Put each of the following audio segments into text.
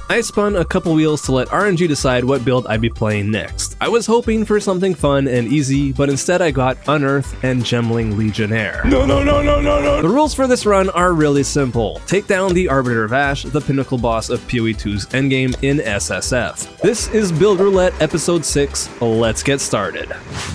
I spun a couple wheels to let RNG decide what build I'd be playing next. I was hoping for something fun and easy, but instead I got Unearth Gemling Legionnaire. No. The rules for this run are really simple. Take down the Arbiter of Ash, the pinnacle boss of PoE2's Endgame in SSF. This is Build Roulette Episode 6, let's get started.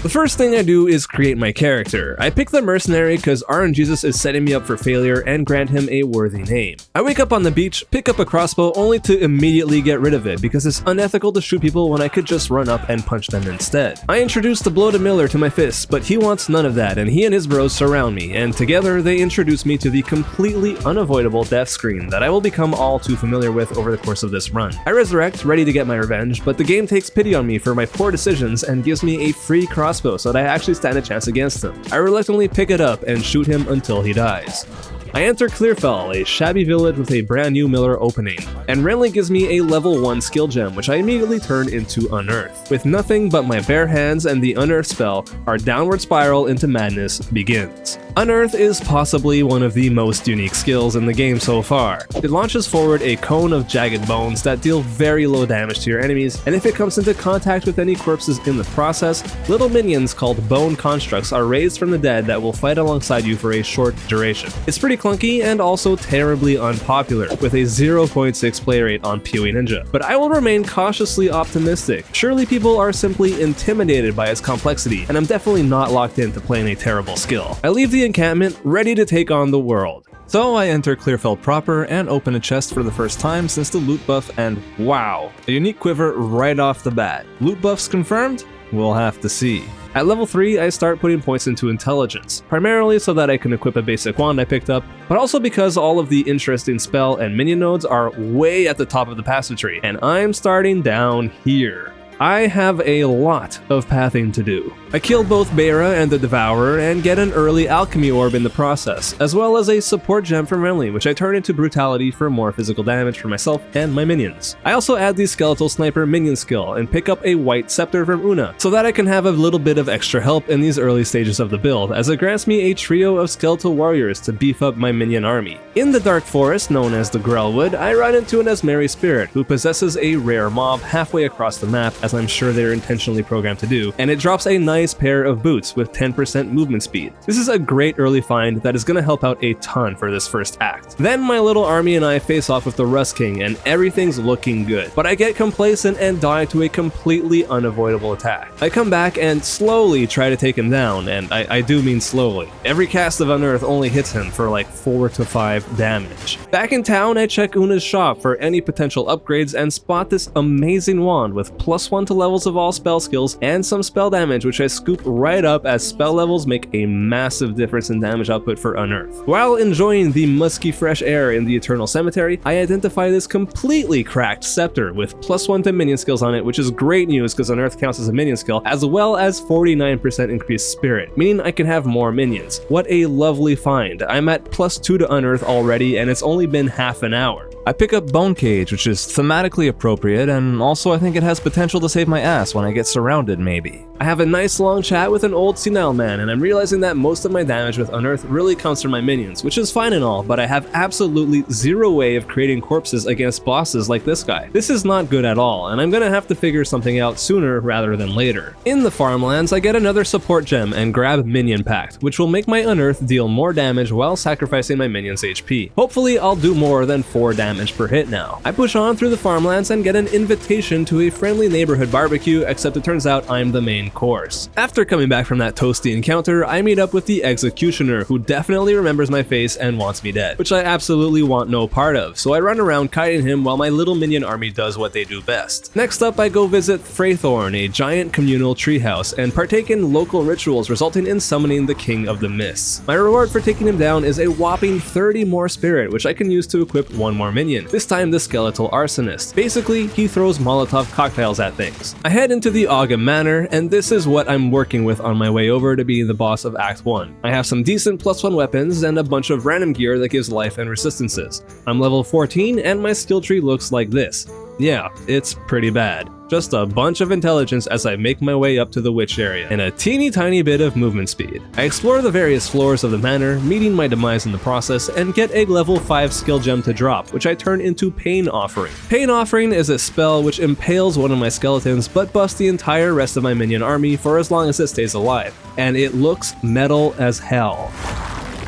The first thing I do is create my character. I pick the mercenary because RNGesus is setting me up for failure and grant him a worthy name. I wake up on the beach, pick up a crossbow only to immediately get rid of it because it's unethical to shoot people when I could just run up and punch them instead. I introduce the Blow to Miller to my fists, but he wants none of that and he and his bros surround me, and together they introduce me to the completely unavoidable death screen that I will become all too familiar with over the course of this run. I resurrect, ready to get my revenge, but the game takes pity on me for my poor decisions and gives me a free crossbow so that I actually stand a chance against him. I reluctantly pick it up and shoot him until he dies. I enter Clearfell, a shabby village with a brand new Miller opening, and Renly gives me a level 1 skill gem which I immediately turn into Unearth. With nothing but my bare hands and the Unearth spell, our downward spiral into madness begins. Unearth is possibly one of the most unique skills in the game so far. It launches forward a cone of jagged bones that deal very low damage to your enemies, and if it comes into contact with any corpses in the process, little minions called bone constructs are raised from the dead that will fight alongside you for a short duration. It's pretty clunky and also terribly unpopular, with a 0.6 play rate on PoE Ninja, but I will remain cautiously optimistic. Surely people are simply intimidated by its complexity, and I'm definitely not locked into playing a terrible skill. I leave the encampment ready to take on the world. So I enter Clearfell proper and open a chest for the first time since the loot buff, and wow, a unique quiver right off the bat. Loot buffs confirmed? We'll have to see. At level 3, I start putting points into intelligence, primarily so that I can equip a basic wand I picked up, but also because all of the interesting spell and minion nodes are way at the top of the passive tree, and I'm starting down here. I have a lot of pathing to do. I kill both Beira and the Devourer and get an early alchemy orb in the process, as well as a support gem from Renly, which I turn into brutality for more physical damage for myself and my minions. I also add the skeletal sniper minion skill and pick up a white scepter from Una, so that I can have a little bit of extra help in these early stages of the build, as it grants me a trio of skeletal warriors to beef up my minion army. In the dark forest known as the Grellwood, I run into an Esmeri spirit who possesses a rare mob halfway across the map, as I'm sure they're intentionally programmed to do, and it drops a nice pair of boots with 10% movement speed. This is a great early find that is going to help out a ton for this first act. Then my little army and I face off with the Rust King and everything's looking good, but I get complacent and die to a completely unavoidable attack. I come back and slowly try to take him down, and I do mean slowly. Every cast of Unearth only hits him for like 4 to 5 damage. Back in town, I check Una's shop for any potential upgrades and spot this amazing wand with +1 to levels of all spell skills and some spell damage, which I scoop right up as spell levels make a massive difference in damage output for Unearth. While enjoying the musky fresh air in the Eternal Cemetery, I identify this completely cracked scepter with +1 to minion skills on it, which is great news because Unearth counts as a minion skill, as well as 49% increased spirit, meaning I can have more minions. What a lovely find. I'm at +2 to Unearth already and it's only been half an hour. I pick up Bone Cage, which is thematically appropriate, and also I think it has potential to save my ass when I get surrounded, maybe. I have a nice long chat with an old senile man, and I'm realizing that most of my damage with Unearth really comes from my minions, which is fine and all, but I have absolutely zero way of creating corpses against bosses like this guy. This is not good at all, and I'm gonna have to figure something out sooner rather than later. In the farmlands, I get another support gem and grab Minion Pact, which will make my Unearth deal more damage while sacrificing my minions' HP. Hopefully I'll do more than 4 damage per hit now. I push on through the farmlands and get an invitation to a friendly neighborhood barbecue, except it turns out I'm the main course. After coming back from that toasty encounter, I meet up with the Executioner, who definitely remembers my face and wants me dead, which I absolutely want no part of, so I run around kiting him while my little minion army does what they do best. Next up, I go visit Freythorn, a giant communal treehouse, and partake in local rituals resulting in summoning the King of the Mists. My reward for taking him down is a whopping 30 more spirit, which I can use to equip one more minion. This time the Skeletal Arsonist. Basically, he throws Molotov cocktails at things. I head into the Ogam Manor, and this is what I'm working with on my way over to be the boss of Act 1. I have some decent +1 weapons and a bunch of random gear that gives life and resistances. I'm level 14 and my skill tree looks like this. Yeah, it's pretty bad. Just a bunch of intelligence as I make my way up to the witch area, and a teeny tiny bit of movement speed. I explore the various floors of the manor, meeting my demise in the process, and get a level 5 skill gem to drop, which I turn into Pain Offering. Pain Offering is a spell which impales one of my skeletons, but busts the entire rest of my minion army for as long as it stays alive, and it looks metal as hell.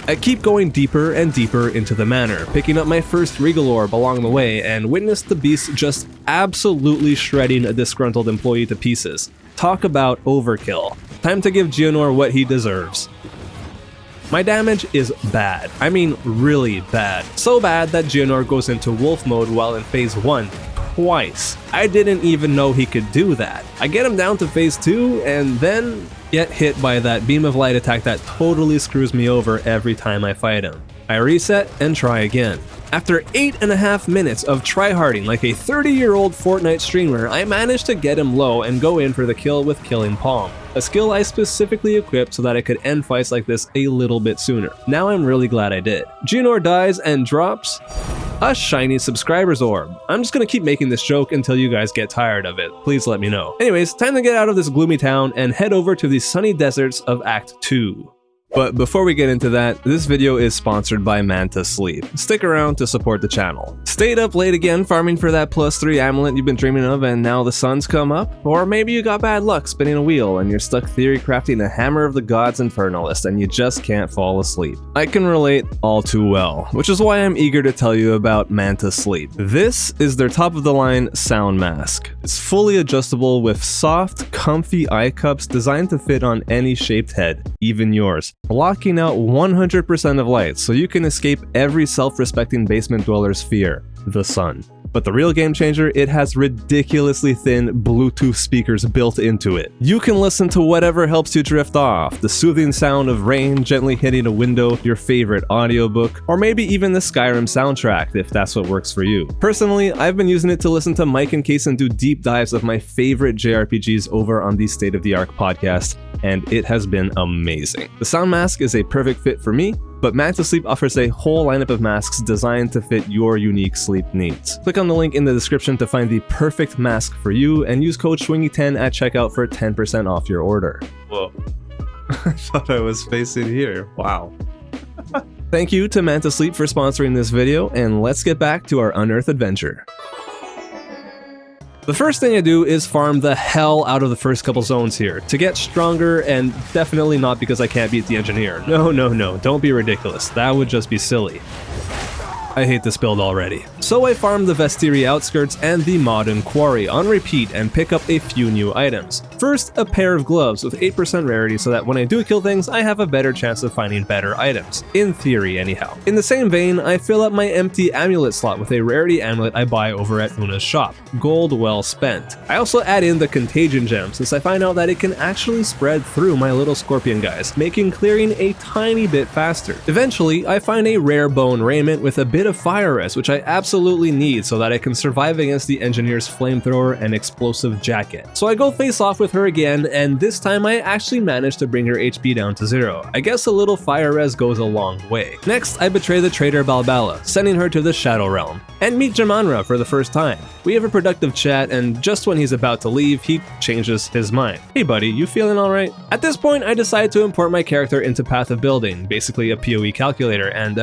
I keep going deeper and deeper into the manor, picking up my first Regal Orb along the way, and witness the beast just absolutely shredding a disgruntled employee to pieces. Talk about overkill. Time to give Geonor what he deserves. My damage is bad. I mean really bad. So bad that Geonor goes into wolf mode while in phase 1. Twice. I didn't even know he could do that. I get him down to phase 2 and then get hit by that beam of light attack that totally screws me over every time I fight him. I reset and try again. After 8.5 minutes of tryharding like a 30-year-old Fortnite streamer, I managed to get him low and go in for the kill with Killing Palm, a skill I specifically equipped so that I could end fights like this a little bit sooner. Now I'm really glad I did. Geonor dies and drops a shiny subscriber's orb. I'm just gonna keep making this joke until you guys get tired of it. Please let me know. Anyways, time to get out of this gloomy town and head over to the sunny deserts of Act 2. But before we get into that, this video is sponsored by Manta Sleep. Stick around to support the channel. Stayed up late again farming for that +3 amulet you've been dreaming of and now the sun's come up? Or maybe you got bad luck spinning a wheel and you're stuck theory crafting a Hammer of the Gods Infernalist and you just can't fall asleep. I can relate all too well, which is why I'm eager to tell you about Manta Sleep. This is their top of the line sound mask. It's fully adjustable with soft, comfy eye cups designed to fit on any shaped head, even yours, blocking out 100% of light so you can escape every self-respecting basement dweller's fear, the sun. But the real game changer, it has ridiculously thin Bluetooth speakers built into it. You can listen to whatever helps you drift off, the soothing sound of rain gently hitting a window, your favorite audiobook, or maybe even the Skyrim soundtrack if that's what works for you. Personally, I've been using it to listen to Mike and Case and do deep dives of my favorite JRPGs over on the State of the Arc podcast, and it has been amazing. The sound mask is a perfect fit for me, but Manta Sleep offers a whole lineup of masks designed to fit your unique sleep needs. Click on the link in the description to find the perfect mask for you and use code Schwingy10 at checkout for 10% off your order. Whoa. I thought I was facing here. Wow. Thank you to Manta Sleep for sponsoring this video, and let's get back to our Unearth adventure. The first thing I do is farm the hell out of the first couple zones here, to get stronger, and definitely not because I can't beat the engineer. No, don't be ridiculous, that would just be silly. I hate this build already. So I farm the Vestiri outskirts and the Modern Quarry on repeat and pick up a few new items. First, a pair of gloves with 8% rarity so that when I do kill things, I have a better chance of finding better items. In theory, anyhow. In the same vein, I fill up my empty amulet slot with a rarity amulet I buy over at Una's shop. Gold well spent. I also add in the Contagion gem since I find out that it can actually spread through my little scorpion guys, making clearing a tiny bit faster. Eventually, I find a rare bone raiment with a bit of fire res, which I absolutely need so that I can survive against the engineer's flamethrower and explosive jacket. So I go face off with her again, and this time I actually managed to bring her HP down to 0. I guess a little fire res goes a long way. Next, I betray the traitor Balbala, sending her to the Shadow Realm, and meet Jamanra for the first time. We have a productive chat, and just when he's about to leave, he changes his mind. Hey buddy, you feeling alright? At this point, I decide to import my character into Path of Building, basically a PoE calculator, and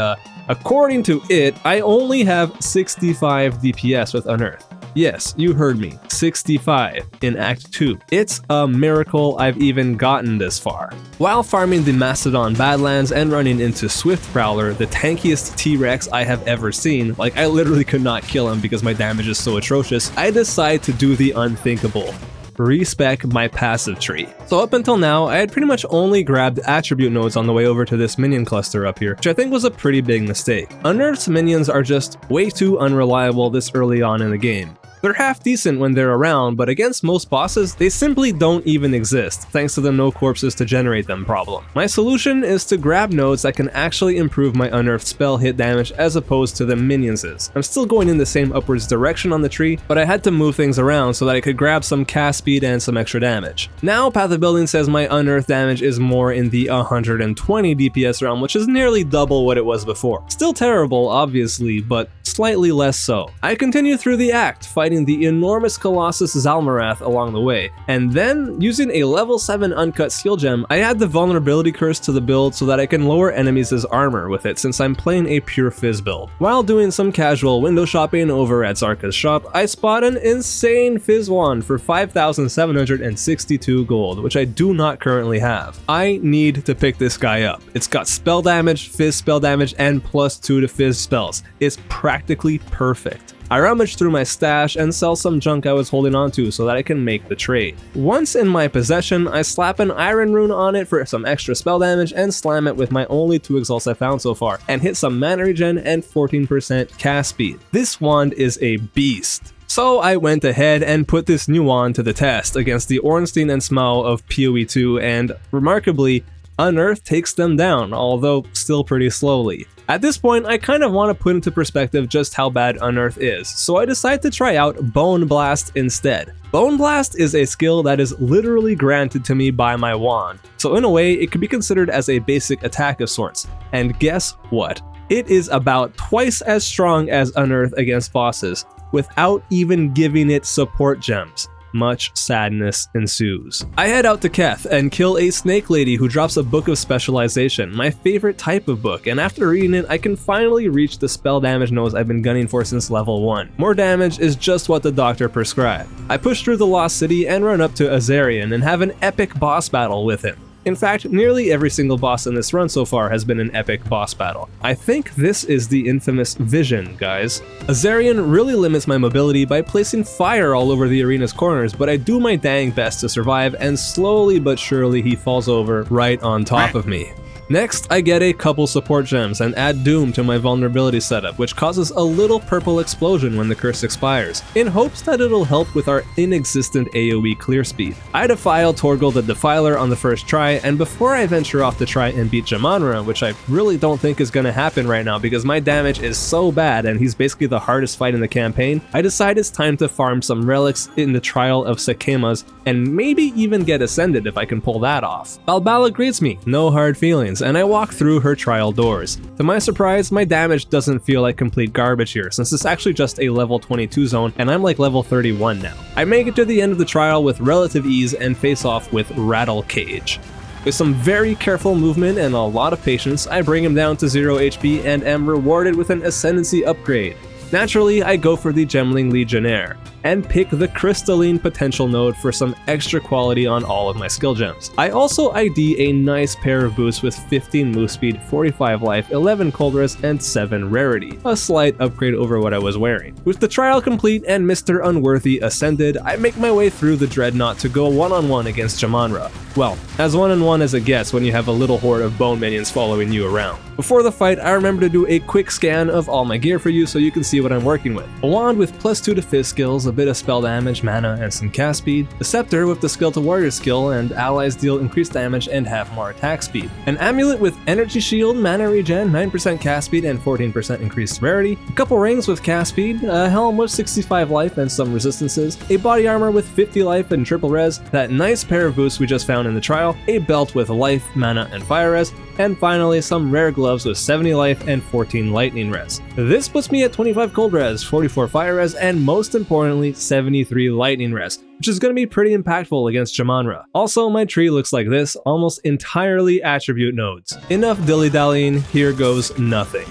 according to it, I only have 65 DPS with Unearth. Yes, you heard me, 65 in Act 2. It's a miracle I've even gotten this far. While farming the Mastodon Badlands and running into Swift Prowler, the tankiest T-Rex I have ever seen, like I literally could not kill him because my damage is so atrocious, I decide to do the unthinkable. Respec my passive tree. So up until now, I had pretty much only grabbed attribute nodes on the way over to this minion cluster up here, which I think was a pretty big mistake. Unearth's minions are just way too unreliable this early on in the game. They're half decent when they're around, but against most bosses, they simply don't even exist, thanks to the no corpses to generate them problem. My solution is to grab nodes that can actually improve my Unearthed spell hit damage as opposed to the minions'. I'm still going in the same upwards direction on the tree, but I had to move things around so that I could grab some cast speed and some extra damage. Now Path of Building says my Unearthed damage is more in the 120 DPS realm, which is nearly double what it was before. Still terrible, obviously, but slightly less so. I continue through the act, fighting the enormous Colossus Zalmarath along the way, and then, using a level 7 uncut skill gem, I add the Vulnerability Curse to the build so that I can lower enemies' armor with it since I'm playing a pure Fizz build. While doing some casual window shopping over at Zarka's shop, I spot an insane Fizz wand for 5,762 gold, which I do not currently have. I need to pick this guy up. It's got spell damage, Fizz spell damage, and +2 to Fizz spells. It's practically perfect. I rummage through my stash and sell some junk I was holding onto so that I can make the trade. Once in my possession, I slap an Iron Rune on it for some extra spell damage and slam it with my only 2 exalts I found so far, and hit some mana regen and 14% cast speed. This wand is a beast. So I went ahead and put this new wand to the test against the Ornstein and Smaug of PoE2, and remarkably, Unearth takes them down, although still pretty slowly. At this point, I kind of want to put into perspective just how bad Unearth is, so I decide to try out Bone Blast instead. Bone Blast is a skill that is literally granted to me by my wand, so in a way, it could be considered as a basic attack of sorts. And guess what? It is about twice as strong as Unearth against bosses, without even giving it support gems. Much sadness ensues. I head out to Keth and kill a snake lady who drops a Book of Specialization, my favorite type of book, and after reading it, I can finally reach the spell damage nose I've been gunning for since level 1. More damage is just what the doctor prescribed. I push through the Lost City and run up to Azarian and have an epic boss battle with him. In fact, nearly every single boss in this run so far has been an epic boss battle. I think this is the infamous Vision, guys. Azarian really limits my mobility by placing fire all over the arena's corners, but I do my dang best to survive, and slowly but surely he falls over right on top of me. Next, I get a couple support gems and add Doom to my vulnerability setup, which causes a little purple explosion when the curse expires, in hopes that it'll help with our inexistent AoE clear speed. I defile Torgal the Defiler on the first try, and before I venture off to try and beat Jamanra, which I really don't think is going to happen right now because my damage is so bad and he's basically the hardest fight in the campaign, I decide it's time to farm some relics in the Trial of Sekemas and maybe even get Ascended if I can pull that off. Balbala greets me, no hard feelings, and I walk through her trial doors. To my surprise, my damage doesn't feel like complete garbage here, since it's actually just a level 22 zone and I'm like level 31 now. I make it to the end of the trial with relative ease and face off with Rattle Cage. With some very careful movement and a lot of patience, I bring him down to 0 HP and am rewarded with an Ascendancy upgrade. Naturally, I go for the Gemling Legionnaire, and pick the Crystalline Potential node for some extra quality on all of my skill gems. I also ID a nice pair of boots with 15 move speed, 45 life, 11 cold res, and 7 rarity, a slight upgrade over what I was wearing. With the trial complete and Mr. Unworthy ascended, I make my way through the Dreadnought to go one-on-one against Jamanra. Well, as one-on-one as it gets when you have a little horde of bone minions following you around. Before the fight, I remember to do a quick scan of all my gear for you so you can see what I'm working with. A wand with +2 to Fizz skills, a bit of spell damage, mana, and some cast speed. A scepter with the Skill to Warrior skill, and allies deal increased damage and have more attack speed. An amulet with energy shield, mana regen, 9% cast speed, and 14% increased rarity. A couple rings with cast speed, a helm with 65 life and some resistances. A body armor with 50 life and triple res. That nice pair of boots we just found in the trial. A belt with life, mana, and fire res. And finally, some rare gloves with 70 life and 14 lightning res. This puts me at 25 cold res, 44 fire res, and most importantly, 73 lightning res, which is going to be pretty impactful against Jamanra. Also, my tree looks like this, almost entirely attribute nodes. Enough dilly-dallying, here goes nothing.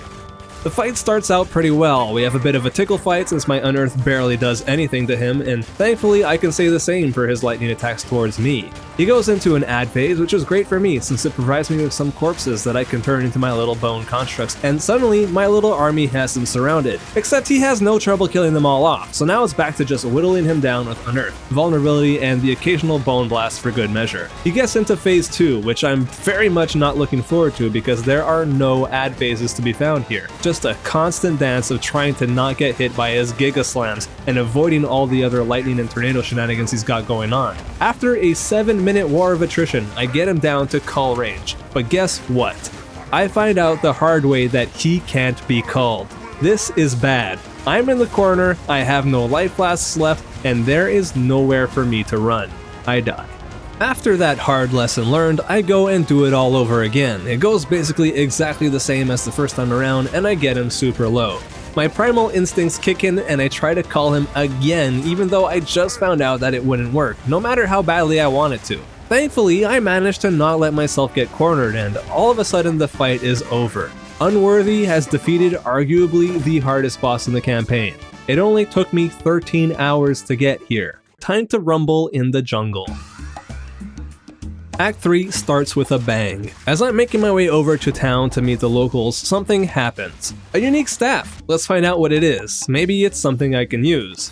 The fight starts out pretty well. We have a bit of a tickle fight since my Unearth barely does anything to him, and thankfully I can say the same for his lightning attacks towards me. He goes into an add phase, which is great for me since it provides me with some corpses that I can turn into my little bone constructs, and suddenly my little army has them surrounded. Except he has no trouble killing them all off, so now it's back to just whittling him down with Unearth, vulnerability, and the occasional bone blast for good measure. He gets into phase 2, which I'm very much not looking forward to because there are no add phases to be found here. Just a constant dance of trying to not get hit by his Giga Slams and avoiding all the other lightning and tornado shenanigans he's got going on. After a 7-minute war of attrition, I get him down to call range. But guess what? I find out the hard way that he can't be called. This is bad. I'm in the corner, I have no life flasks left, and there is nowhere for me to run. I die. After that hard lesson learned, I go and do it all over again. It goes basically exactly the same as the first time around, and I get him super low. My primal instincts kick in and I try to call him again, even though I just found out that it wouldn't work, no matter how badly I wanted to. Thankfully, I managed to not let myself get cornered, and all of a sudden the fight is over. Unworthy has defeated arguably the hardest boss in the campaign. It only took me 13 hours to get here. Time to rumble in the jungle. Act 3 starts with a bang. As I'm making my way over to town to meet the locals, something happens. A unique staff. Let's find out what it is. Maybe it's something I can use.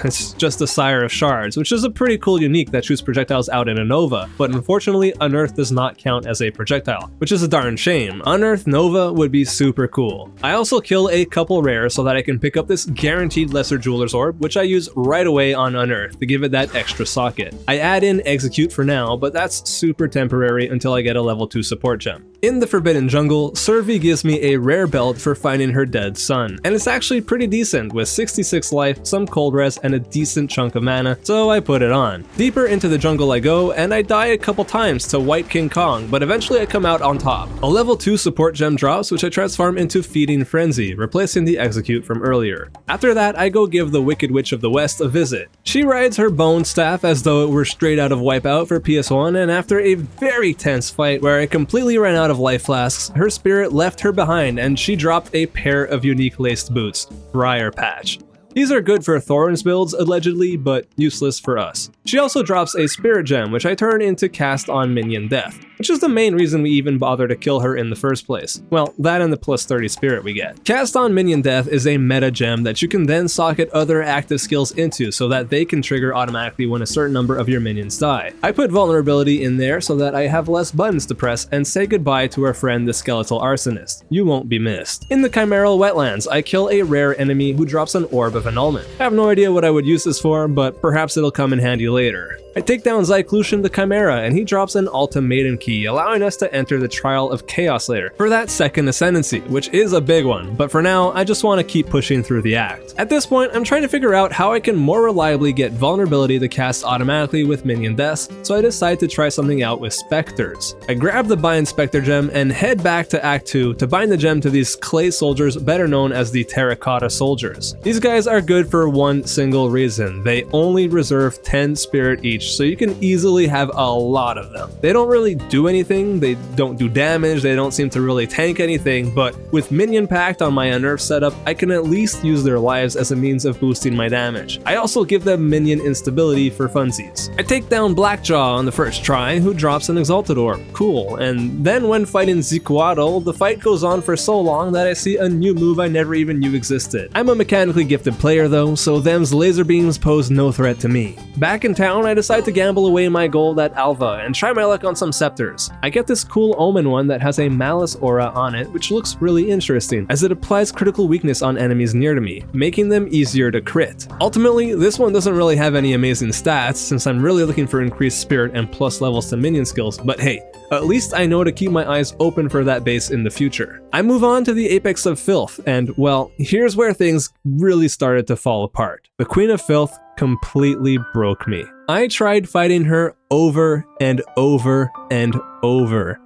It's just a Sire of Shards, which is a pretty cool unique that shoots projectiles out in a Nova, but unfortunately Unearth does not count as a projectile, which is a darn shame. Unearth Nova would be super cool. I also kill a couple rares so that I can pick up this guaranteed Lesser Jeweler's Orb, which I use right away on Unearth to give it that extra socket. I add in Execute for now, but that's super temporary until I get a level 2 support gem. In the Forbidden Jungle, Survey gives me a rare belt for finding her dead son, and it's actually pretty decent with 66 life, some cold res, and a decent chunk of mana, so I put it on. Deeper into the jungle I go, and I die a couple times to White King Kong, but eventually I come out on top. A level 2 support gem drops, which I transform into Feeding Frenzy, replacing the Execute from earlier. After that, I go give the Wicked Witch of the West a visit. She rides her bone staff as though it were straight out of Wipeout for PS1, and after a very tense fight where I completely ran out of life flasks, her spirit left her behind and she dropped a pair of unique laced boots, Briar Patch. These are good for Thorns builds, allegedly, but useless for us. She also drops a Spirit Gem, which I turn into Cast on Minion Death, which is the main reason we even bother to kill her in the first place. Well, that and the plus 30 spirit we get. Cast on Minion Death is a meta gem that you can then socket other active skills into so that they can trigger automatically when a certain number of your minions die. I put Vulnerability in there so that I have less buttons to press and say goodbye to our friend the Skeletal Arsonist. You won't be missed. In the Chimeral Wetlands, I kill a rare enemy who drops an Orb of Annulment. I have no idea what I would use this for, but perhaps it'll come in handy later. I take down Zyclution the Chimera and he drops an Ultimatum key, allowing us to enter the Trial of Chaos later for that second Ascendancy, which is a big one, but for now I just want to keep pushing through the act. At this point, I'm trying to figure out how I can more reliably get Vulnerability to cast automatically with minion deaths, so I decide to try something out with Specters. I grab the Bind Specter gem and head back to Act 2 to bind the gem to these clay soldiers better known as the Terracotta Soldiers. These guys are good for one single reason. They only reserve 10 spirit each, so you can easily have a lot of them. They don't really do anything, they don't do damage, they don't seem to really tank anything, but with Minion Pact on my Unearth setup, I can at least use their lives as a means of boosting my damage. I also give them minion instability for funsies. I take down Blackjaw on the first try, who drops an Exalted Orb. Cool. And then when fighting Ziquatl, the fight goes on for so long that I see a new move I never even knew existed. I'm a mechanically gifted player though, so them's laser beams pose no threat to me. Back in town, I decide to gamble away my gold at Alva and try my luck on some scepters. I get this cool Omen one that has a Malice aura on it, which looks really interesting as it applies critical weakness on enemies near to me, making them easier to crit. Ultimately, this one doesn't really have any amazing stats since I'm really looking for increased spirit and plus levels to minion skills, but hey, at least I know to keep my eyes open for that base in the future. I move on to the Apex of Filth, and well, here's where things really started to fall apart. The Queen of Filth completely broke me. I tried fighting her over and over and over,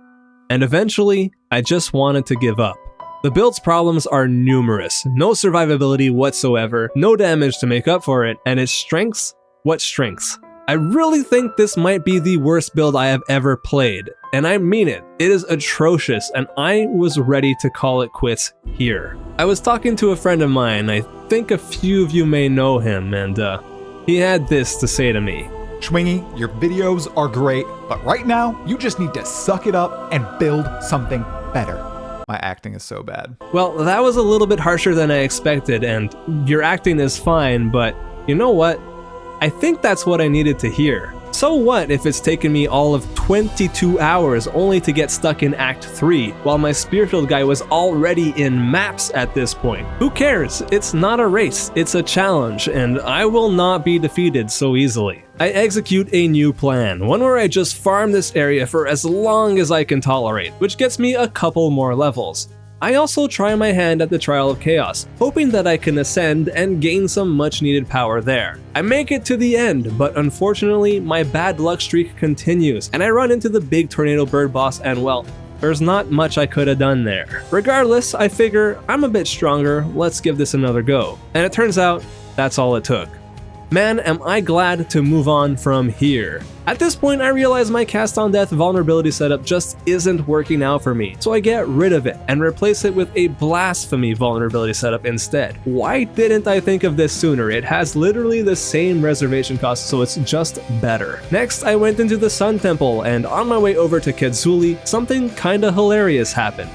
and eventually I just wanted to give up. The build's problems are numerous, no survivability whatsoever, no damage to make up for it, and its strengths? What strengths? I really think this might be the worst build I have ever played, and I mean it. It is atrocious, and I was ready to call it quits here. I was talking to a friend of mine, I think a few of you may know him, and he had this to say to me. Schwingy, your videos are great, but right now, you just need to suck it up and build something better. My acting is so bad. Well, that was a little bit harsher than I expected, and your acting is fine, but you know what? I think that's what I needed to hear. So what if it's taken me all of 22 hours only to get stuck in Act 3, while my Spearfield guy was already in maps at this point? Who cares? It's not a race, it's a challenge, and I will not be defeated so easily. I execute a new plan, one where I just farm this area for as long as I can tolerate, which gets me a couple more levels. I also try my hand at the Trial of Chaos, hoping that I can ascend and gain some much needed power there. I make it to the end, but unfortunately my bad luck streak continues and I run into the big Tornado Bird boss and well, There's not much I could have done there. Regardless, I figure I'm a bit stronger, let's give this another go. And it turns out, that's all it took. Man, am I glad to move on from here. At this point, I realize my Cast on Death vulnerability setup just isn't working out for me, so I get rid of it and replace it with a Blasphemy vulnerability setup instead. Why didn't I think of this sooner? It has literally the same reservation cost, so it's just better. Next, I went into the Sun Temple, and on my way over to Kedzuli, something kinda hilarious happened.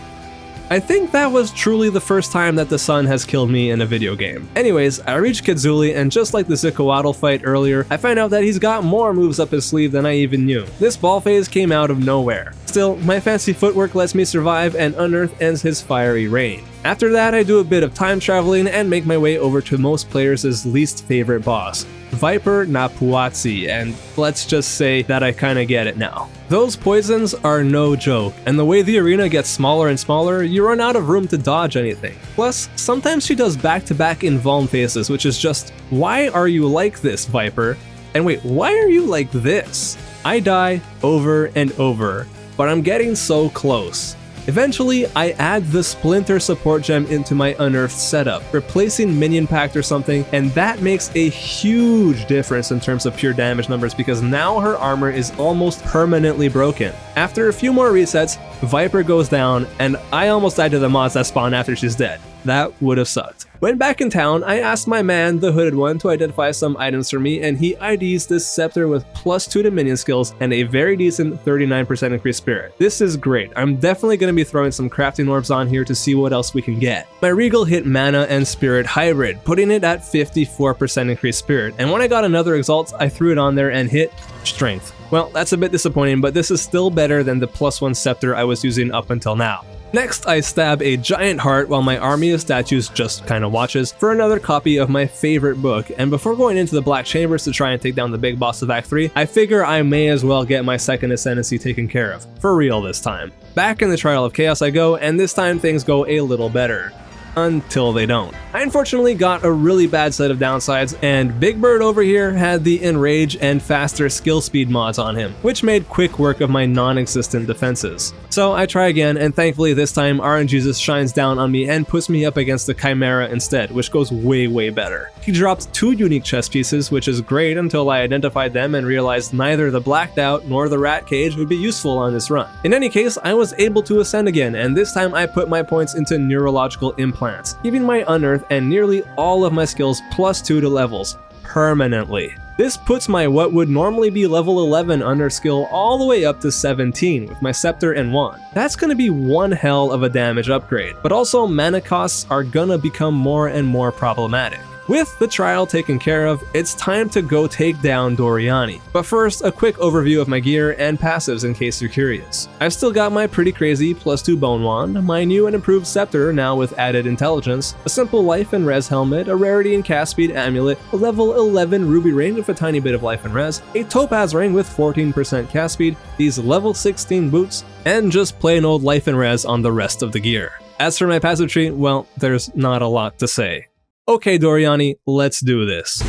I think that was truly the first time that the sun has killed me in a video game. Anyways, I reached Kedzuli, and just like the Zikoatl fight earlier, I find out that he's got more moves up his sleeve than I even knew. This ball phase came out of nowhere. Still, my fancy footwork lets me survive, and Unearth ends his fiery reign. After that, I do a bit of time traveling and make my way over to most players' least favorite boss, Viper Napuatsi, and let's just say that I kinda get it now. Those poisons are no joke, and the way the arena gets smaller and smaller, you run out of room to dodge anything. Plus, sometimes she does back-to-back invuln phases, which is just, why are you like this, Viper? And wait, why are you like this? I die over and over, but I'm getting so close. Eventually, I add the Splinter support gem into my Unearthed setup, replacing Minion Pact or something, and that makes a huge difference in terms of pure damage numbers because now her armor is almost permanently broken. After a few more resets, Viper goes down, and I almost died to the mods that spawn after she's dead. That would have sucked. When back in town, I asked my man, the Hooded One, to identify some items for me, and he IDs this Scepter with +2 to minion skills and a very decent 39% increased spirit. This is great. I'm definitely going to be throwing some crafting orbs on here to see what else we can get. My Regal hit mana and spirit hybrid, putting it at 54% increased spirit, and when I got another Exalt, I threw it on there and hit strength. Well, that's a bit disappointing, but this is still better than the +1 Scepter I was using up until now. Next, I stab a giant heart while my army of statues just kinda watches for another copy of my favorite book, and before going into the Black Chambers to try and take down the big boss of Act 3, I figure I may as well get my second Ascendancy taken care of, for real this time. Back in the Trial of Chaos I go, and this time things go a little better. Until they don't. I unfortunately got a really bad set of downsides, and Big Bird over here had the Enrage and faster skill speed mods on him, which made quick work of my non-existent defenses. So I try again, and thankfully this time RNGesus shines down on me and puts me up against the Chimera instead, which goes way better. He dropped 2 unique chess pieces, which is great until I identified them and realized neither the Blacked Out nor the Rat Cage would be useful on this run. In any case, I was able to ascend again, and this time I put my points into neurological implants, giving my Unearth and nearly all of my skills +2 to levels, permanently. This puts my what would normally be level 11 Unearth skill all the way up to 17 with my Scepter and Wand. That's gonna be one hell of a damage upgrade, but also mana costs are gonna become more and more problematic. With the trial taken care of, it's time to go take down Doriani. But first, a quick overview of my gear and passives in case you're curious. I've still got my pretty crazy +2 Bone Wand, my new and improved Scepter now with added intelligence, a simple life and res helmet, a rarity and cast speed amulet, a level 11 ruby ring with a tiny bit of life and res, a topaz ring with 14% cast speed, these level 16 boots, and just plain old life and res on the rest of the gear. As for my passive tree, well, there's not a lot to say. Okay, Doriani, let's do this.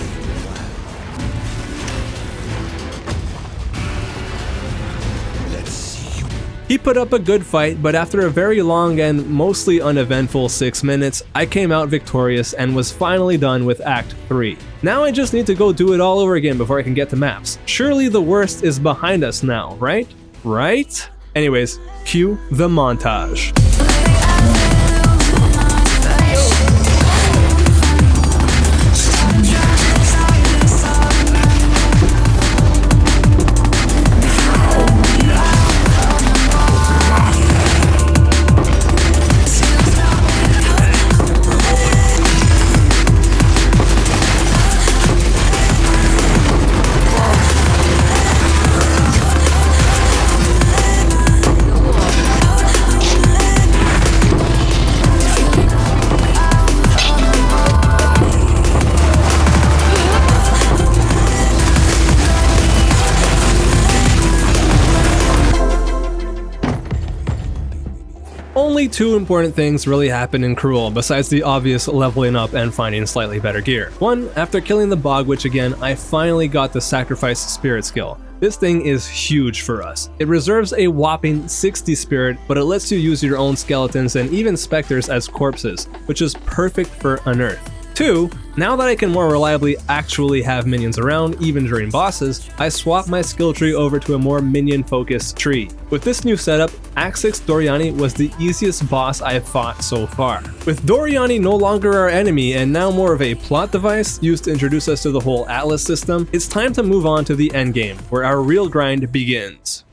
He put up a good fight, but after a very long and mostly uneventful 6 minutes, I came out victorious and was finally done with Act 3. Now I just need to go do it all over again before I can get to maps. Surely the worst is behind us now, right? Right? Anyways, cue the montage. Only 2 important things really happen in Cruel, besides the obvious leveling up and finding slightly better gear. One, after killing the Bog Witch again, I finally got the Sacrifice Spirit skill. This thing is huge for us. It reserves a whopping 60 spirit, but it lets you use your own skeletons and even specters as corpses, which is perfect for Unearth. 2. Now that I can more reliably actually have minions around, even during bosses, I swap my skill tree over to a more minion-focused tree. With this new setup, Act 6 Doriani was the easiest boss I've fought so far. With Doriani no longer our enemy and now more of a plot device used to introduce us to the whole Atlas system, it's time to move on to the endgame, where our real grind begins.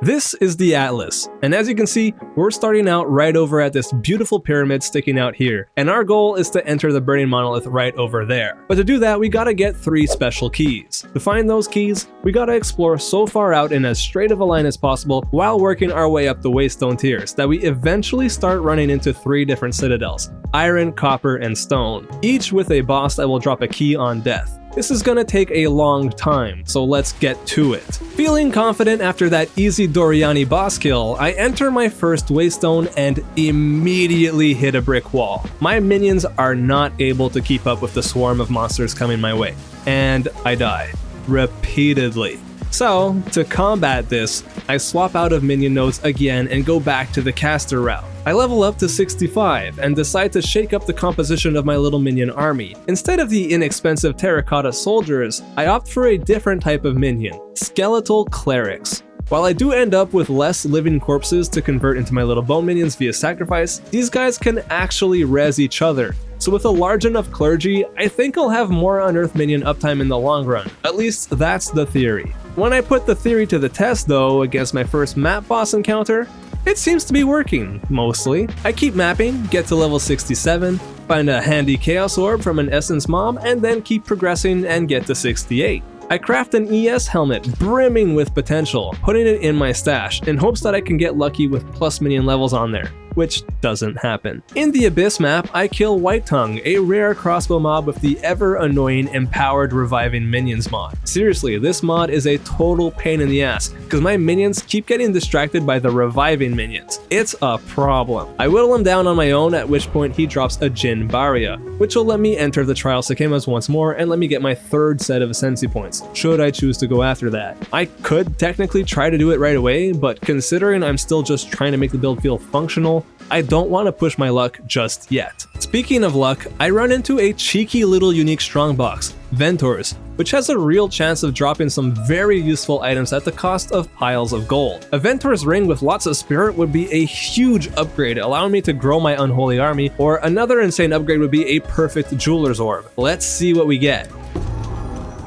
This is the Atlas, and as you can see, we're starting out right over at this beautiful pyramid sticking out here, and our goal is to enter the Burning Monolith right over there. But to do that, we gotta get 3 special keys. To find those keys, we gotta explore so far out in as straight of a line as possible while working our way up the Waystone tiers that we eventually start running into 3 different citadels: Iron, Copper, and Stone, each with a boss that will drop a key on death. This is gonna take a long time, so let's get to it. Feeling confident after that easy Doriani boss kill, I enter my first Waystone and immediately hit a brick wall. My minions are not able to keep up with the swarm of monsters coming my way, and I die. Repeatedly. So, to combat this, I swap out of minion nodes again and go back to the caster route. I level up to 65 and decide to shake up the composition of my little minion army. Instead of the inexpensive terracotta soldiers, I opt for a different type of minion: skeletal clerics. While I do end up with less living corpses to convert into my little bone minions via sacrifice, these guys can actually res each other. So with a large enough clergy, I think I'll have more Unearth minion uptime in the long run. At least that's the theory. When I put the theory to the test though, against my first map boss encounter, it seems to be working, mostly. I keep mapping, get to level 67, find a handy Chaos Orb from an Essence mob, and then keep progressing and get to 68. I craft an ES helmet brimming with potential, putting it in my stash in hopes that I can get lucky with plus minion levels on there, which doesn't happen. In the Abyss map, I kill White Tongue, a rare crossbow mob with the ever-annoying Empowered Reviving Minions mod. Seriously, this mod is a total pain in the ass, because my minions keep getting distracted by the reviving minions. It's a problem. I whittle him down on my own, at which point he drops a Jin Barrier, which will let me enter the Trial Sikemas once more and let me get my 3rd set of Ascendancy points, should I choose to go after that. I could technically try to do it right away, but considering I'm still just trying to make the build feel functional, I don't want to push my luck just yet. Speaking of luck, I run into a cheeky little unique strongbox, Ventors, which has a real chance of dropping some very useful items at the cost of piles of gold. A Ventor's ring with lots of spirit would be a huge upgrade, allowing me to grow my unholy army, or another insane upgrade would be a perfect jeweler's orb. Let's see what we get.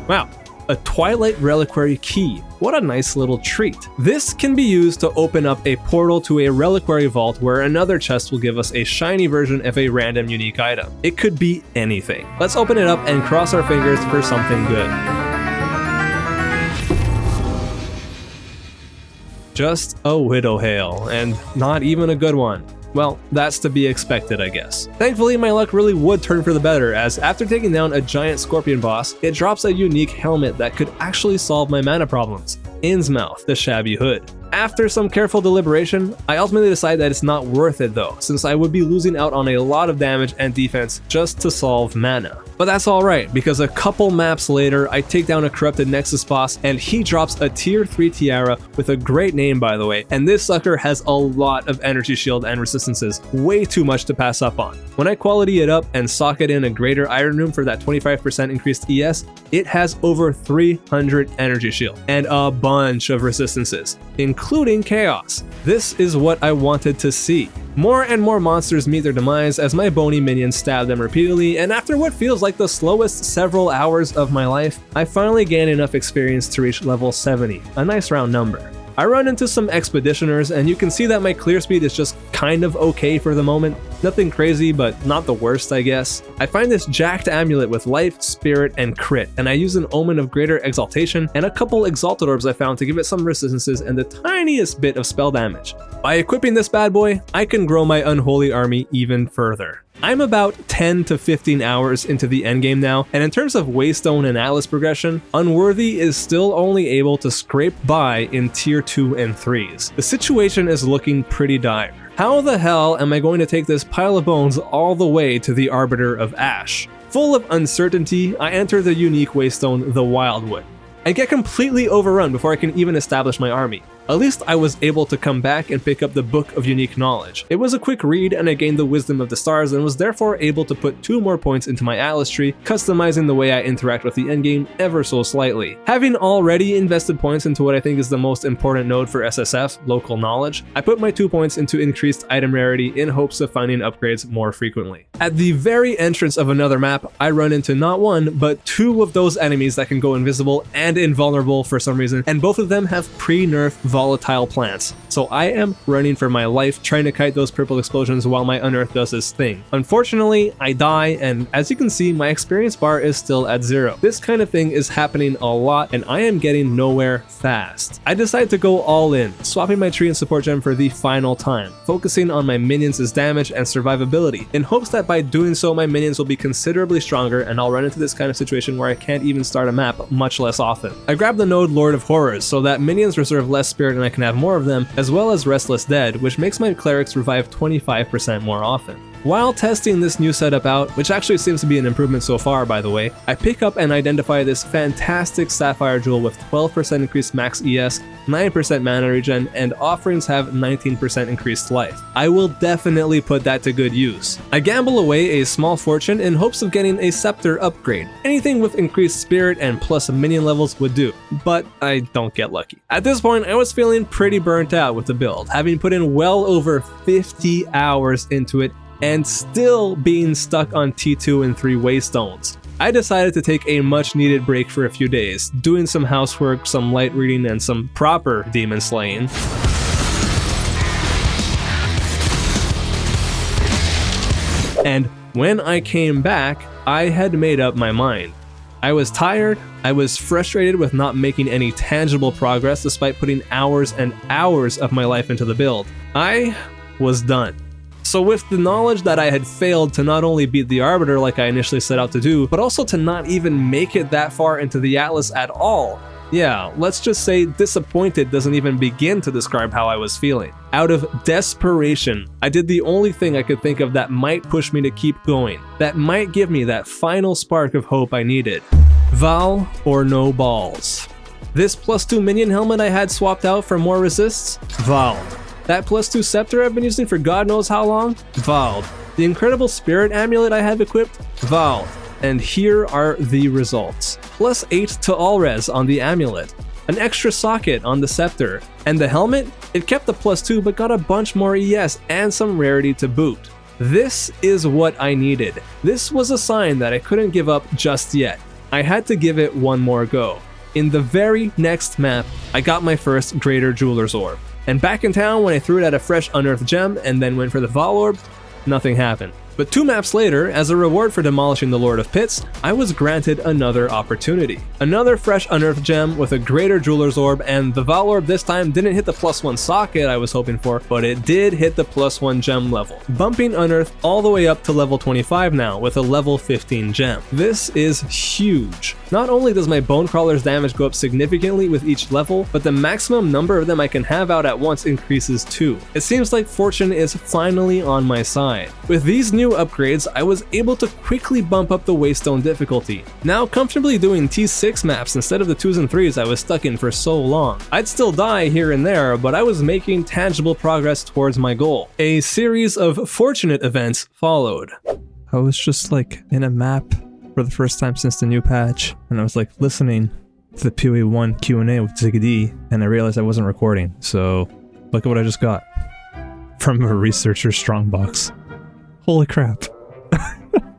Wow. A Twilight Reliquary Key. What a nice little treat. This can be used to open up a portal to a reliquary vault where another chest will give us a shiny version of a random unique item. It could be anything. Let's open it up and cross our fingers for something good. Just a Widow Hail, and not even a good one. Well, that's to be expected, I guess. Thankfully, my luck really would turn for the better, as after taking down a giant scorpion boss, it drops a unique helmet that could actually solve my mana problems: Innsmouth, the Shabby Hood. After some careful deliberation, I ultimately decide that it's not worth it though, since I would be losing out on a lot of damage and defense just to solve mana. But that's alright, because a couple maps later, I take down a corrupted Nexus boss and he drops a tier 3 tiara with a great name by the way, and this sucker has a lot of energy shield and resistances, way too much to pass up on. When I quality it up and socket in a greater iron room for that 25% increased ES, it has over 300 energy shield and a bunch of resistances, including chaos. This is what I wanted to see. More and more monsters meet their demise as my bony minions stab them repeatedly, and after what feels like the slowest several hours of my life, I finally gain enough experience to reach level 70, a nice round number. I run into some expeditioners, and you can see that my clear speed is just kind of okay for the moment. Nothing crazy, but not the worst, I guess. I find this jacked amulet with life, spirit, and crit, and I use an Omen of Greater Exaltation and a couple Exalted Orbs I found to give it some resistances and the tiniest bit of spell damage. By equipping this bad boy, I can grow my unholy army even further. I'm about 10 to 15 hours into the endgame now, and in terms of Waystone and Atlas progression, Unworthy is still only able to scrape by in tier 2 and 3s. The situation is looking pretty dire. How the hell am I going to take this pile of bones all the way to the Arbiter of Ash? Full of uncertainty, I enter the unique Waystone, the Wildwood. I get completely overrun before I can even establish my army. At least I was able to come back and pick up the Book of Unique Knowledge. It was a quick read and I gained the Wisdom of the Stars and was therefore able to put 2 more points into my Atlas tree, customizing the way I interact with the endgame ever so slightly. Having already invested points into what I think is the most important node for SSF, Local Knowledge, I put my 2 points into increased item rarity in hopes of finding upgrades more frequently. At the very entrance of another map, I run into not 1, but 2 of those enemies that can go invisible and invulnerable for some reason, and both of them have pre-nerfed volatile plants. So I am running for my life trying to kite those purple explosions while my Unearth does its thing. Unfortunately, I die, and as you can see, my experience bar is still at 0. This kind of thing is happening a lot, and I am getting nowhere fast. I decide to go all in, swapping my tree and support gem for the final time, focusing on my minions' damage and survivability, in hopes that by doing so my minions will be considerably stronger and I'll run into this kind of situation where I can't even start a map, much less often. I grab the node Lord of Horrors so that minions reserve less spirit and I can have more of them, as well as Restless Dead, which makes my clerics revive 25% more often. While testing this new setup out, which actually seems to be an improvement so far by the way, I pick up and identify this fantastic Sapphire Jewel with 12% increased max ES, 9% mana regen, and offerings have 19% increased life. I will definitely put that to good use. I gamble away a small fortune in hopes of getting a Scepter upgrade. Anything with increased spirit and plus minion levels would do, but I don't get lucky. At this point, I was feeling pretty burnt out with the build, having put in well over 50 hours into it and still being stuck on T2 and 3 Waystones. I decided to take a much needed break for a few days, doing some housework, some light reading, and some proper demon slaying. And when I came back, I had made up my mind. I was tired, I was frustrated with not making any tangible progress despite putting hours and hours of my life into the build. I was done. So with the knowledge that I had failed to not only beat the Arbiter like I initially set out to do, but also to not even make it that far into the Atlas at all, yeah, let's just say disappointed doesn't even begin to describe how I was feeling. Out of desperation, I did the only thing I could think of that might push me to keep going, that might give me that final spark of hope I needed. Vaal or no balls. This +2 minion helmet I had swapped out for more resists? Vaal. That +2 scepter I've been using for God knows how long? Vaal. The incredible spirit amulet I have equipped? Vaal. And here are the results. +8 to all res on the amulet, an extra socket on the scepter, and the helmet? It kept the +2 but got a bunch more ES and some rarity to boot. This is what I needed. This was a sign that I couldn't give up just yet. I had to give it one more go. In the very next map, I got my first Greater Jeweler's Orb. And back in town when I threw it at a fresh Unearthed Gem and then went for the Vaal Orb, nothing happened. But 2 maps later, as a reward for demolishing the Lord of Pits, I was granted another opportunity. Another fresh Unearthed Gem with a Greater Jeweler's Orb, and the Vaal Orb this time didn't hit the +1 socket I was hoping for, but it did hit the +1 gem level, bumping Unearth all the way up to level 25 now with a level 15 gem. This is huge. Not only does my Bonecrawler's damage go up significantly with each level, but the maximum number of them I can have out at once increases too. It seems like fortune is finally on my side. With these new upgrades, I was able to quickly bump up the Waystone difficulty, now comfortably doing T6 maps instead of the 2s and 3s I was stuck in for so long. I'd still die here and there, but I was making tangible progress towards my goal. A series of fortunate events followed. I was just like in a map for the first time since the new patch, and I was like listening to the PoE1 Q&A with Diddy, and I realized I wasn't recording, so look at what I just got from a researcher's strongbox. Holy crap.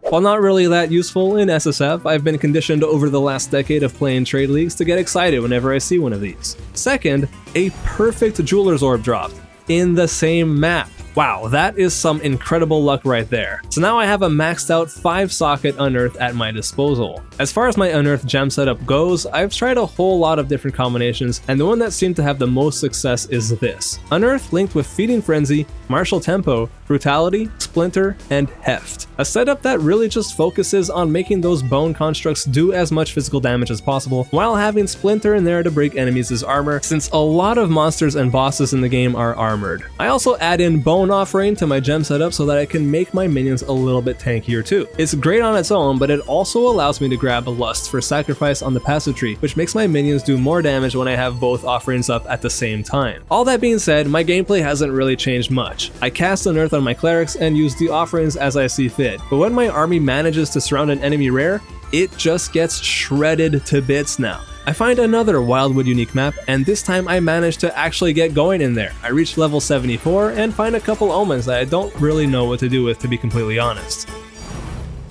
While not really that useful in SSF, I've been conditioned over the last decade of playing trade leagues to get excited whenever I see one of these. Second, a perfect Jeweler's Orb dropped in the same map. Wow, that is some incredible luck right there. So now I have a maxed out 5-socket Unearth at my disposal. As far as my Unearth gem setup goes, I've tried a whole lot of different combinations, and the one that seemed to have the most success is this. Unearth linked with Feeding Frenzy, Martial Tempo, Brutality, Splinter, and Heft. A setup that really just focuses on making those bone constructs do as much physical damage as possible, while having Splinter in there to break enemies' armor, since a lot of monsters and bosses in the game are armored. I also add in Bone Offering to my gem setup so that I can make my minions a little bit tankier too. It's great on its own, but it also allows me to grab Lust for Sacrifice on the passive tree, which makes my minions do more damage when I have both offerings up at the same time. All that being said, my gameplay hasn't really changed much. I cast Unearth on my clerics and use the offerings as I see fit, but when my army manages to surround an enemy rare, it just gets shredded to bits now. I find another Wildwood unique map, and this time I managed to actually get going in there. I reached level 74 and find a couple omens that I don't really know what to do with, to be completely honest.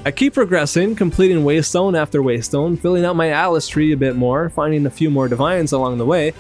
I keep progressing, completing Waystone after Waystone, filling out my Atlas tree a bit more, finding a few more Divines along the way,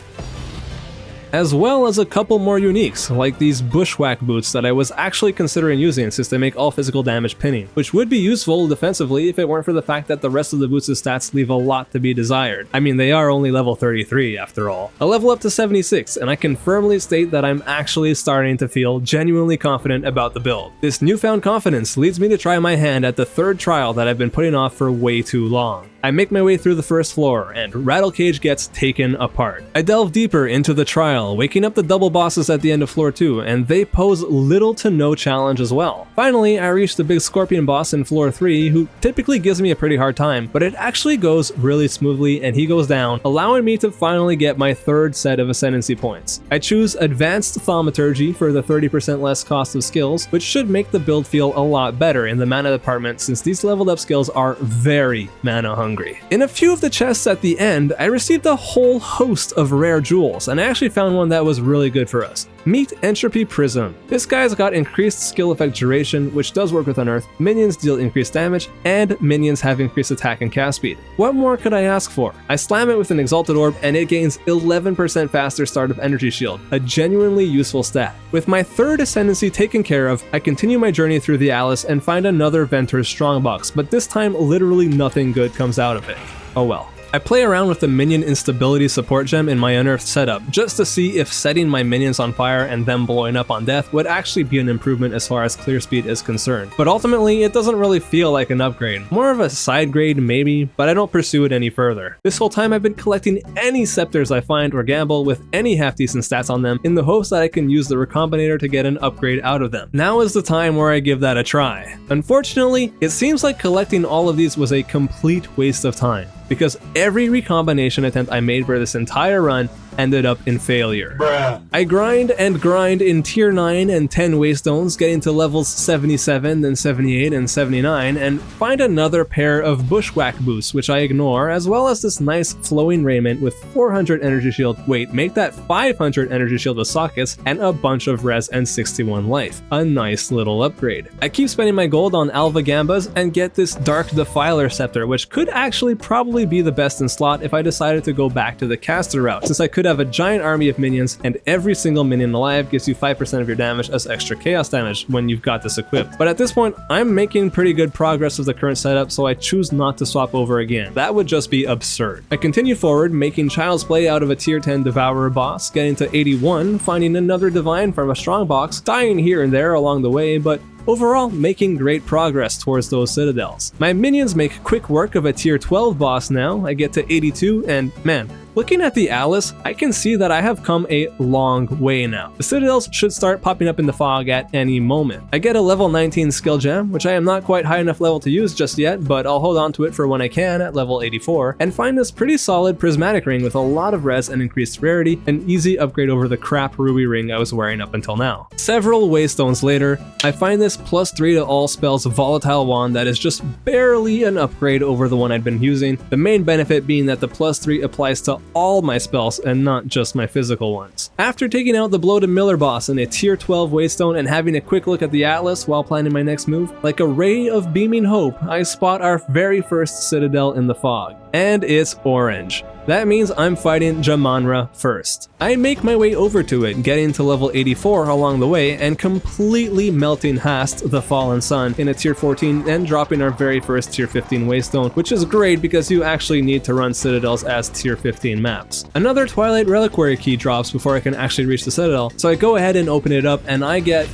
as well as a couple more uniques, like these Bushwhack boots that I was actually considering using since they make all physical damage pinning, which would be useful defensively if it weren't for the fact that the rest of the boots' stats leave a lot to be desired. I mean, they are only level 33 after all. A level up to 76, and I can firmly state that I'm actually starting to feel genuinely confident about the build. This newfound confidence leads me to try my hand at the third trial that I've been putting off for way too long. I make my way through the first floor, and Rattlecage gets taken apart. I delve deeper into the trial, waking up the double bosses at the end of floor 2, and they pose little to no challenge as well. Finally, I reach the big scorpion boss in floor 3, who typically gives me a pretty hard time, but it actually goes really smoothly and he goes down, allowing me to finally get my third set of Ascendancy points. I choose Advanced Thaumaturgy for the 30% less cost of skills, which should make the build feel a lot better in the mana department since these leveled up skills are very mana hungry. In a few of the chests at the end, I received a whole host of rare jewels, and I actually found one that was really good for us. Meet Entropy Prism. This guy's got increased skill effect duration, which does work with Unearth, minions deal increased damage, and minions have increased attack and cast speed. What more could I ask for? I slam it with an Exalted Orb and it gains 11% faster start of Energy Shield, a genuinely useful stat. With my third Ascendancy taken care of, I continue my journey through the Atlas and find another Ventor's Strongbox, but this time literally nothing good comes out of it. Oh well. I play around with the minion instability support gem in my Unearthed setup, just to see if setting my minions on fire and them blowing up on death would actually be an improvement as far as clear speed is concerned. But ultimately, it doesn't really feel like an upgrade. More of a side grade maybe, but I don't pursue it any further. This whole time I've been collecting any scepters I find or gamble with any half-decent stats on them in the hopes that I can use the Recombinator to get an upgrade out of them. Now is the time where I give that a try. Unfortunately, it seems like collecting all of these was a complete waste of time, because every recombination attempt I made for this entire run ended up in failure. Bruh. I grind and grind in tier 9 and 10 Waystones, getting to levels 77, then 78 and 79, and find another pair of Bushwhack boots, which I ignore, as well as this nice flowing raiment with 400 energy shield, wait, make that 500 energy shield with sockets, and a bunch of res and 61 life. A nice little upgrade. I keep spending my gold on Alva Gambas and get this Dark Defiler Scepter, which could actually probably be the best in slot if I decided to go back to the caster route, since I could have a giant army of minions and every single minion alive gives you 5% of your damage as extra chaos damage when you've got this equipped. But at this point, I'm making pretty good progress with the current setup, so I choose not to swap over again. That would just be absurd. I continue forward, making Child's Play out of a tier 10 Devourer boss, getting to 81, finding another Divine from a Strongbox, dying here and there along the way, but overall, making great progress towards those citadels. My minions make quick work of a tier 12 boss now. I get to 82, and man, looking at the Atlas, I can see that I have come a long way now. The citadels should start popping up in the fog at any moment. I get a level 19 skill gem, which I am not quite high enough level to use just yet, but I'll hold on to it for when I can at level 84, and find this pretty solid prismatic ring with a lot of res and increased rarity, an easy upgrade over the crap ruby ring I was wearing up until now. Several Waystones later, I find this +3 to all spells volatile wand that is just barely an upgrade over the one I'd been using, the main benefit being that the +3 applies to all my spells and not just my physical ones. After taking out the Blow to Miller boss in a tier 12 Waystone and having a quick look at the Atlas while planning my next move, like a ray of beaming hope, I spot our very first citadel in the fog. And it's orange. That means I'm fighting Jamanra first. I make my way over to it, getting to level 84 along the way, and completely melting Hast, the Fallen Sun, in a tier 14 and dropping our very first tier 15 Waystone, which is great because you actually need to run citadels as tier 15 maps. Another Twilight Reliquary key drops before I can actually reach the citadel, so I go ahead and open it up and I get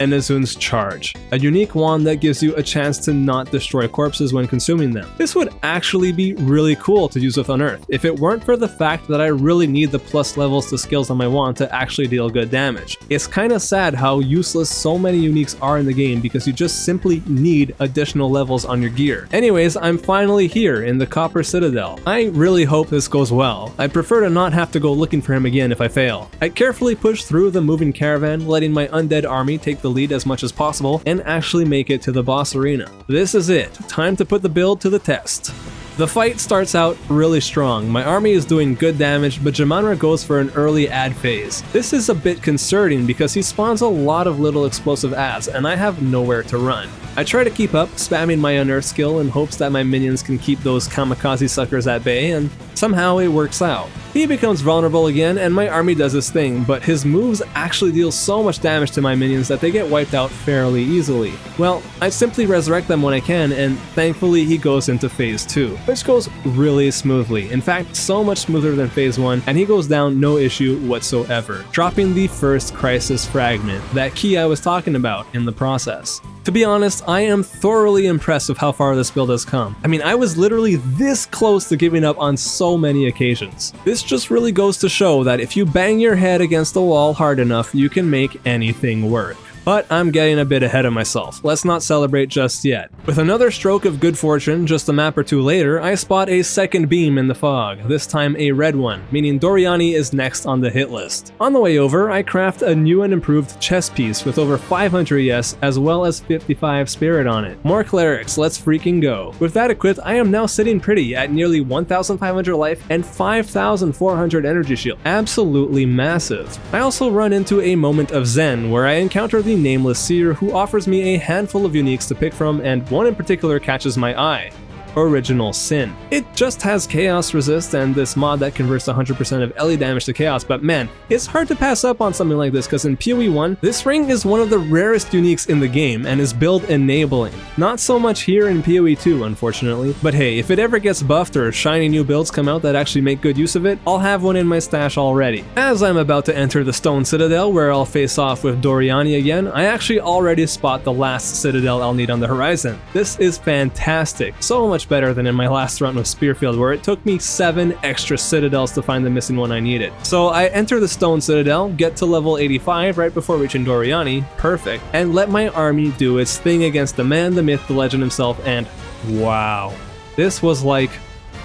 Enezune's Charge, a unique wand that gives you a chance to not destroy corpses when consuming them. This would actually be really cool to use with Unearth, if it weren't for the fact that I really need the plus levels to skills on my wand to actually deal good damage. It's kinda sad how useless so many uniques are in the game because you just simply need additional levels on your gear. Anyways, I'm finally here in the Copper Citadel. I really hope this goes well. I'd prefer to not have to go looking for him again if I fail. I carefully push through the moving caravan, letting my undead army take the lead as much as possible and actually make it to the boss arena. This is it. Time to put the build to the test. The fight starts out really strong. My army is doing good damage, but Jamanra goes for an early ad phase. This is a bit concerning because he spawns a lot of little explosive ads and I have nowhere to run. I try to keep up, spamming my Unearth skill in hopes that my minions can keep those kamikaze suckers at bay, and somehow it works out. He becomes vulnerable again and my army does his thing, but his moves actually deal so much damage to my minions that they get wiped out fairly easily. Well, I simply resurrect them when I can, and thankfully he goes into phase 2, which goes really smoothly. In fact, so much smoother than phase 1, and he goes down no issue whatsoever, dropping the first Crisis Fragment, that key I was talking about in the process. To be honest, I am thoroughly impressed with how far this build has come. I mean, I was literally this close to giving up on so many occasions. This just really goes to show that if you bang your head against the wall hard enough, you can make anything work. But I'm getting a bit ahead of myself. Let's not celebrate just yet. With another stroke of good fortune, just a map or two later, I spot a second beam in the fog, this time a red one, meaning Doriani is next on the hit list. On the way over, I craft a new and improved chess piece with over 500 ES as well as 55 spirit on it. More clerics, let's freaking go. With that equipped, I am now sitting pretty at nearly 1,500 life and 5,400 energy shield. Absolutely massive. I also run into a moment of zen where I encounter the Nameless Seer, who offers me a handful of uniques to pick from, and one in particular catches my eye. Original Sin. It just has Chaos Resist and this mod that converts 100% of LE damage to Chaos, but man, it's hard to pass up on something like this because in PoE1, this ring is one of the rarest uniques in the game and is build enabling. Not so much here in PoE2, unfortunately, but hey, if it ever gets buffed or shiny new builds come out that actually make good use of it, I'll have one in my stash already. As I'm about to enter the Stone Citadel where I'll face off with Doriani again, I actually already spot the last Citadel I'll need on the horizon. This is fantastic, so much better than in my last run with Spearfield where it took me 7 extra Citadels to find the missing one I needed. So I enter the Stone Citadel, get to level 85 right before reaching Doriani, perfect, and let my army do its thing against the man, the myth, the legend himself, and wow, this was like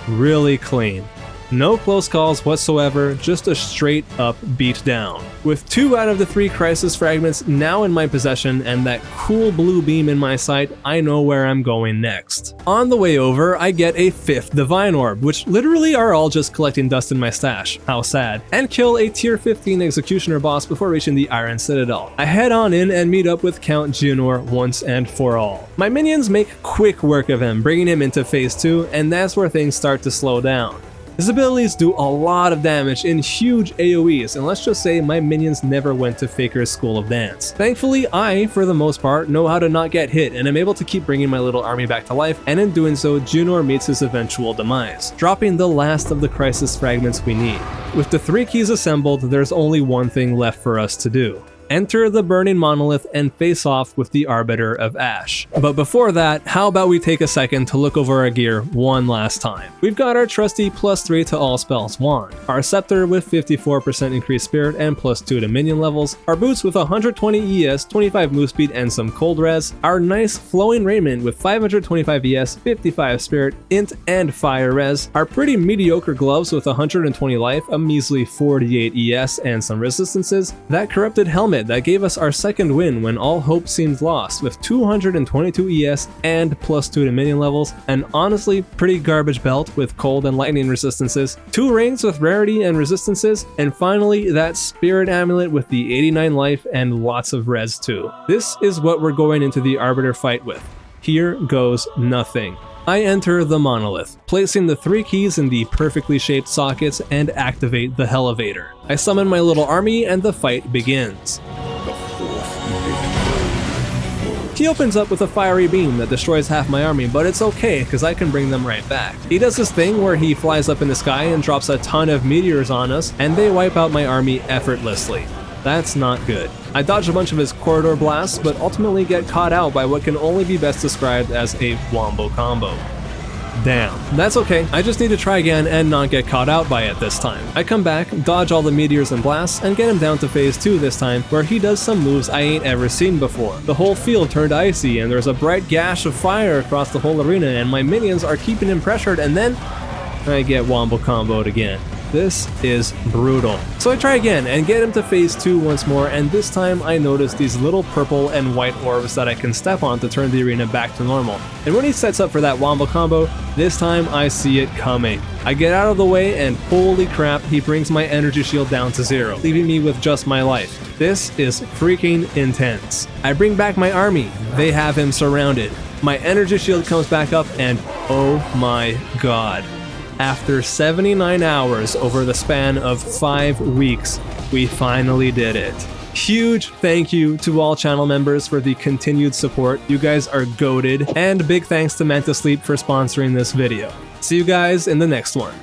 really clean. No close calls whatsoever, just a straight up beatdown. With 2 out of the 3 Crisis Fragments now in my possession and that cool blue beam in my sight, I know where I'm going next. On the way over, I get a 5th Divine Orb, which literally are all just collecting dust in my stash, how sad, and kill a tier 15 Executioner boss before reaching the Iron Citadel. I head on in and meet up with Count Geonor once and for all. My minions make quick work of him, bringing him into phase 2, and that's where things start to slow down. His abilities do a lot of damage in huge AoEs, and let's just say my minions never went to Faker's School of Dance. Thankfully, I, for the most part, know how to not get hit, and I'm able to keep bringing my little army back to life, and in doing so, Geonor meets his eventual demise, dropping the last of the Crisis Fragments we need. With the 3 keys assembled, there's only one thing left for us to do. Enter the Burning Monolith and face off with the Arbiter of Ash. But before that, how about we take a second to look over our gear one last time. We've got our trusty +3 to all spells wand, our scepter with 54% increased spirit and +2 to minion levels, our boots with 120 ES, 25 move speed and some cold res, our nice flowing raiment with 525 ES, 55 spirit, int and fire res, our pretty mediocre gloves with 120 life, a measly 48 ES and some resistances, that corrupted helmet that gave us our second win when all hope seemed lost with 222 ES and +2 to minion levels, an honestly pretty garbage belt with cold and lightning resistances, 2 rings with rarity and resistances, and finally that spirit amulet with the 89 life and lots of res too. This is what we're going into the Arbiter fight with. Here goes nothing. I enter the Monolith, placing the 3 keys in the perfectly shaped sockets and activate the Hellevator. I summon my little army and the fight begins. He opens up with a fiery beam that destroys half my army, but it's okay because I can bring them right back. He does this thing where he flies up in the sky and drops a ton of meteors on us, and they wipe out my army effortlessly. That's not good. I dodge a bunch of his corridor blasts, but ultimately get caught out by what can only be best described as a wombo combo. Damn. That's okay, I just need to try again and not get caught out by it this time. I come back, dodge all the meteors and blasts, and get him down to phase 2 this time, where he does some moves I ain't ever seen before. The whole field turned icy, and there's a bright gash of fire across the whole arena, and my minions are keeping him pressured, and then I get wombo comboed again. This is brutal. So I try again and get him to phase 2 once more, and this time I notice these little purple and white orbs that I can step on to turn the arena back to normal. And when he sets up for that wombo combo, this time I see it coming. I get out of the way and holy crap, he brings my energy shield down to 0, leaving me with just my life. This is freaking intense. I bring back my army. They have him surrounded. My energy shield comes back up and oh my god. After 79 hours over the span of 5 weeks, we finally did it. Huge thank you to all channel members for the continued support. You guys are goated, and big thanks to Manta Sleep for sponsoring this video. See you guys in the next one.